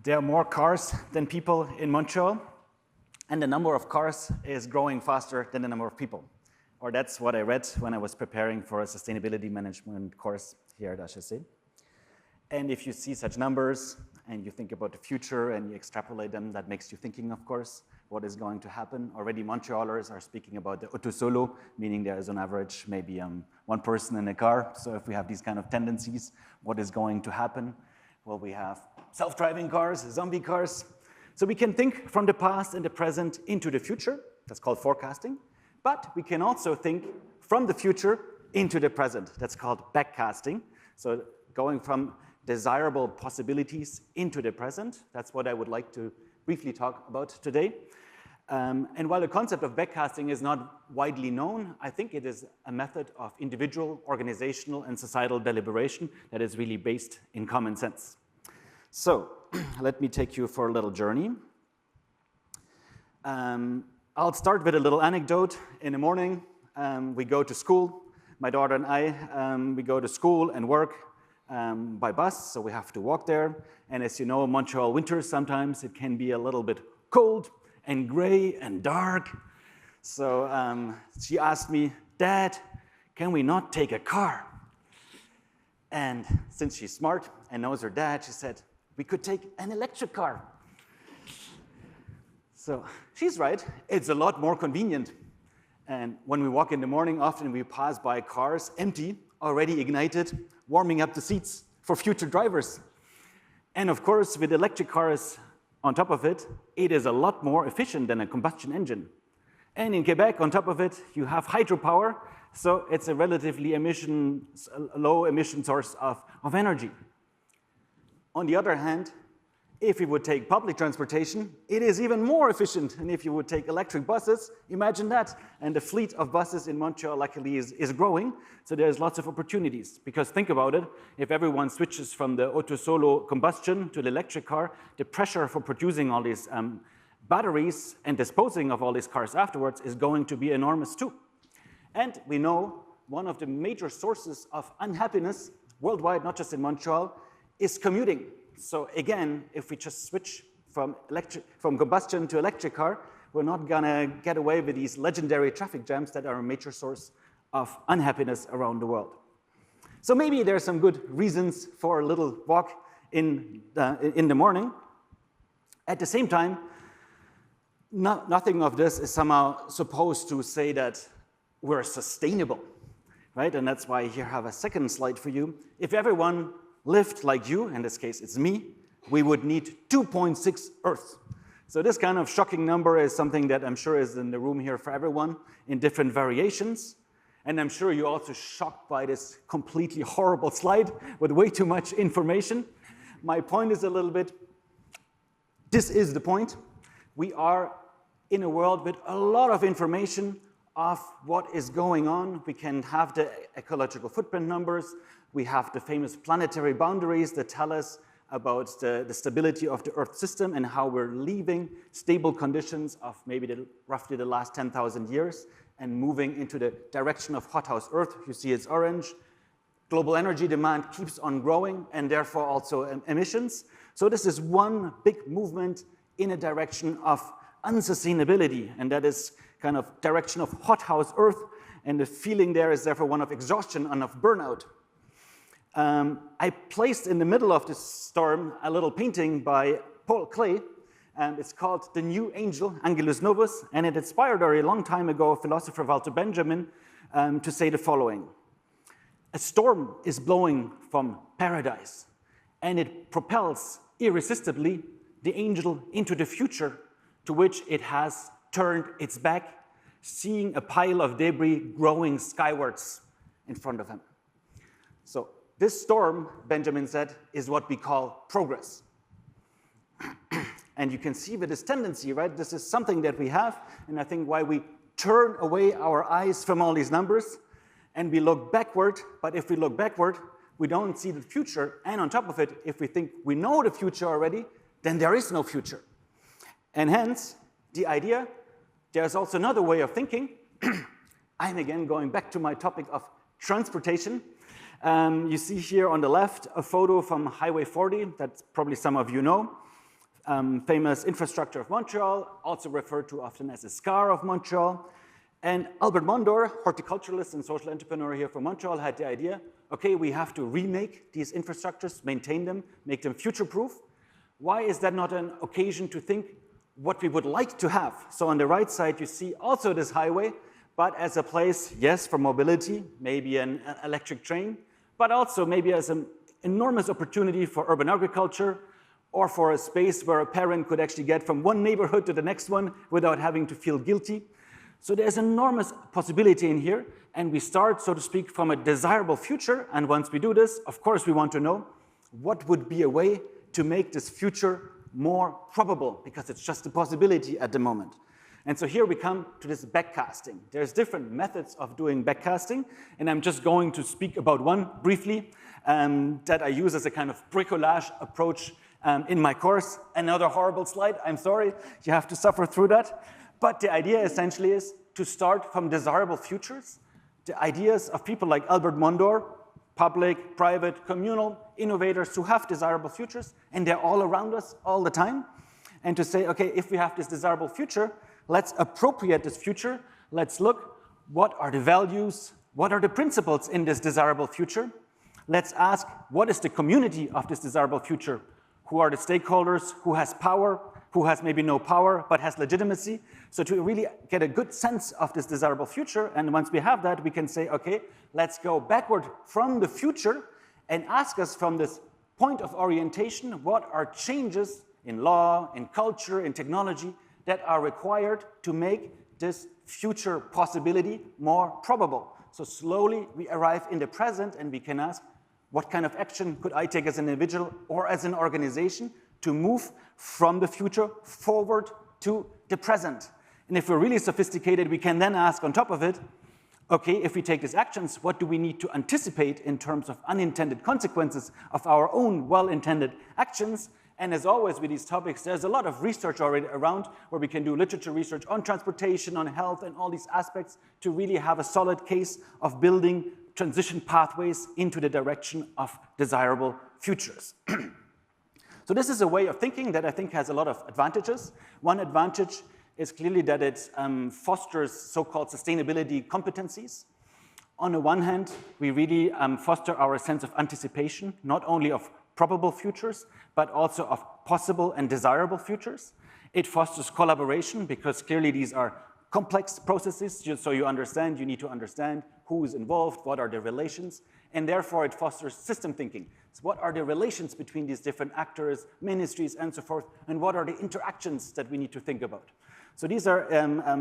There are more cars than people in Montreal, and the number of cars is growing faster than the number of people. Or that's what I read when I was preparing for a sustainability management course here at HEC. And if you see such numbers and you think about the future and you extrapolate them, that makes you thinking, of course, what is going to happen. Already Montrealers are speaking about the auto solo, meaning there is on average maybe one person in a car. So if we have these kind of tendencies, what is going to happen? Well, we have self-driving cars, zombie cars. So we can think from the past and the present into the future. That's called forecasting. But we can also think from the future into the present. That's called backcasting. So going from desirable possibilities into the present. That's what I would like to briefly talk about today. And while the concept of backcasting is not widely known, I think it is a method of individual, organizational, and societal deliberation that is really based in common sense. So let me take you for a little journey. I'll start with a little anecdote. In the morning, we go to school. My daughter and I, we go to school and work by bus, so we have to walk there. And as you know, Montreal winters sometimes it can be a little bit cold and gray and dark. So she asked me, "Dad, can we not take a car?" And since she's smart and knows her dad, she said, "We could take an electric car." So she's right, it's a lot more convenient. And when we walk in the morning, often we pass by cars empty, already ignited, warming up the seats for future drivers. And of course, with electric cars on top of it, it is a lot more efficient than a combustion engine. And in Quebec, on top of it, you have hydropower, so it's a relatively low emission source of energy. On the other hand, if we would take public transportation, it is even more efficient. And if you would take electric buses, imagine that. And the fleet of buses in Montreal luckily is growing, so there's lots of opportunities. Because think about it, if everyone switches from the auto solo combustion to the electric car, the pressure for producing all these batteries and disposing of all these cars afterwards is going to be enormous too. And we know one of the major sources of unhappiness worldwide, not just in Montreal, is commuting. So again, if we just switch from combustion to electric car, we're not gonna get away with these legendary traffic jams that are a major source of unhappiness around the world. So maybe there are some good reasons for a little walk in the morning. At the same time, nothing of this is somehow supposed to say that we're sustainable, right? And that's why here I have a second slide for you. If everyone lived like you, in this case it's me, we would need 2.6 Earths. So this kind of shocking number is something that I'm sure is in the room here for everyone in different variations. And I'm sure you're also shocked by this completely horrible slide with way too much information. My point is a little bit, this is the point. We are in a world with a lot of information of what is going on. We can have the ecological footprint numbers. We have the famous planetary boundaries that tell us about the stability of the Earth system and how we're leaving stable conditions of maybe roughly the last 10,000 years and moving into the direction of hothouse Earth. You see it's orange. Global energy demand keeps on growing and therefore also emissions. So this is one big movement in a direction of unsustainability, and that is kind of direction of hothouse Earth, and the feeling there is therefore one of exhaustion and of burnout. I placed in the middle of this storm a little painting by Paul Klee, and it's called The New Angel, Angelus Novus, and it inspired a long time ago philosopher Walter Benjamin to say the following. A storm is blowing from paradise, and it propels irresistibly the angel into the future to which it has turned its back, seeing a pile of debris growing skywards in front of him. So this storm, Benjamin said, is what we call progress. And you can see with this tendency, right? This is something that we have, and I think why we turn away our eyes from all these numbers and we look backward, but if we look backward, we don't see the future, and on top of it, if we think we know the future already, then there is no future. And hence, the idea, there's also another way of thinking. I'm again going back to my topic of transportation. You see here on the left a photo from Highway 40 that probably some of you know. famous infrastructure of Montreal, also referred to often as the SCAR of Montreal. And Albert Mondor, horticulturalist and social entrepreneur here from Montreal, had the idea, okay, we have to remake these infrastructures, maintain them, make them future-proof. Why is that not an occasion to think what we would like to have? So on the right side, you see also this highway, but as a place, yes, for mobility, maybe an electric train, but also maybe as an enormous opportunity for urban agriculture, or for a space where a parent could actually get from one neighborhood to the next one without having to feel guilty. So there's enormous possibility in here, and we start, so to speak, from a desirable future, and once we do this, of course, we want to know what would be a way to make this future more probable, because it's just a possibility at the moment. And so here we come to this backcasting. There's different methods of doing backcasting, and I'm just going to speak about one briefly that I use as a kind of bricolage approach in my course. Another horrible slide, I'm sorry, you have to suffer through that. But the idea essentially is to start from desirable futures, the ideas of people like Albert Mondor, public, private, communal innovators who have desirable futures, and they're all around us all the time. And to say, okay, if we have this desirable future, let's appropriate this future. Let's look, what are the values, what are the principles in this desirable future? Let's ask, what is the community of this desirable future? Who are the stakeholders? Who has power? Who has maybe no power but has legitimacy? So to really get a good sense of this desirable future, and once we have that, we can say, okay, let's go backward from the future and ask us from this point of orientation, what are changes in law, in culture, in technology that are required to make this future possibility more probable? So slowly we arrive in the present and we can ask, what kind of action could I take as an individual or as an organization to move from the future forward to the present? And if we're really sophisticated, we can then ask on top of it, okay, if we take these actions, what do we need to anticipate in terms of unintended consequences of our own well-intended actions? And as always with these topics, there's a lot of research already around where we can do literature research on transportation, on health, and all these aspects to really have a solid case of building transition pathways into the direction of desirable futures. So this is a way of thinking that I think has a lot of advantages. One advantage is clearly that it fosters so-called sustainability competencies. On the one hand, we really foster our sense of anticipation, not only of probable futures, but also of possible and desirable futures. It fosters collaboration, because clearly these are complex processes, just so you understand, you need to understand who is involved, what are the relations, and therefore it fosters system thinking. So what are the relations between these different actors, ministries, and so forth, and what are the interactions that we need to think about? So these are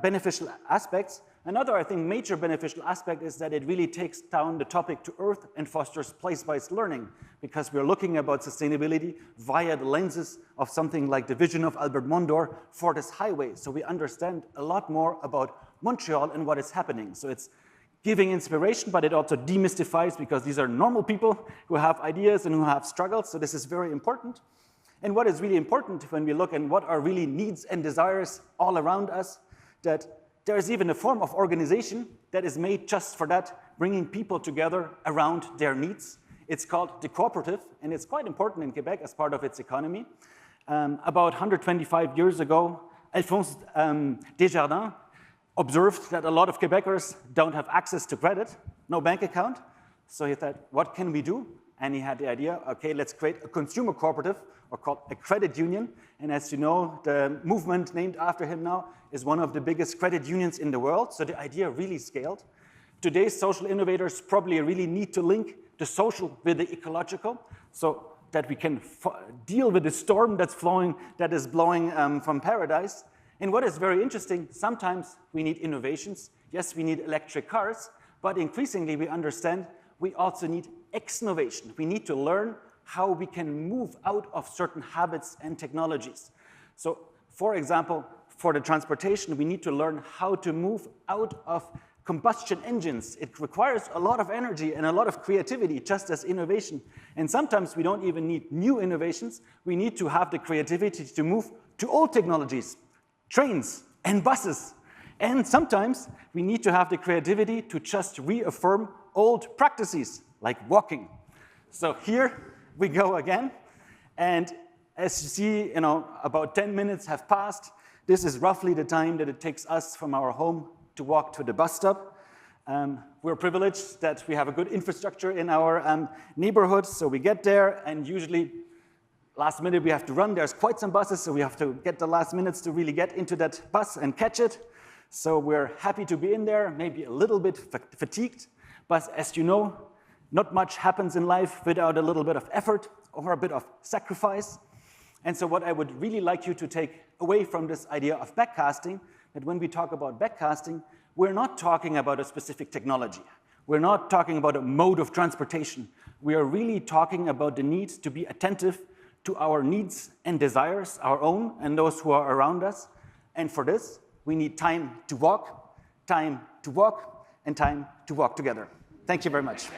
beneficial aspects. Another, I think, major beneficial aspect is that it really takes down the topic to earth and fosters place-based learning, because we're looking about sustainability via the lenses of something like the vision of Albert Mondor for this highway. So we understand a lot more about Montreal and what is happening. So it's giving inspiration, but it also demystifies, because these are normal people who have ideas and who have struggles. So this is very important. And what is really important when we look at what are really needs and desires all around us, that there is even a form of organization that is made just for that, bringing people together around their needs. It's called the cooperative, and it's quite important in Quebec as part of its economy. About 125 years ago, Alphonse Desjardins observed that a lot of Quebecers don't have access to credit, no bank account. So he thought, what can we do? And he had the idea, okay, let's create a consumer cooperative, or called a credit union. And as you know, the movement named after him now is one of the biggest credit unions in the world. So the idea really scaled. Today's social innovators probably really need to link the social with the ecological, so that we can deal with the storm that is blowing from paradise. And what is very interesting, sometimes we need innovations. Yes, we need electric cars, but increasingly we understand we also need exnovation. We need to learn how we can move out of certain habits and technologies. So, for example, for the transportation, we need to learn how to move out of combustion engines. It requires a lot of energy and a lot of creativity, just as innovation. And sometimes we don't even need new innovations. We need to have the creativity to move to old technologies, trains and buses. And sometimes we need to have the creativity to just reaffirm old practices, like walking. So here we go again. And As you see, about 10 minutes have passed. This is roughly the time that it takes us from our home to walk to the bus stop. We're privileged that we have a good infrastructure in our neighborhood, so we get there, and usually last minute we have to run. There's quite some buses, so we have to get the last minutes to really get into that bus and catch it. So we're happy to be in there, maybe a little bit fatigued, but as you know, not much happens in life without a little bit of effort or a bit of sacrifice. And so what I would really like you to take away from this idea of backcasting, that when we talk about backcasting, we're not talking about a specific technology. We're not talking about a mode of transportation. We are really talking about the need to be attentive to our needs and desires, our own and those who are around us. And for this, we need time to walk, and time to walk together. Thank you very much.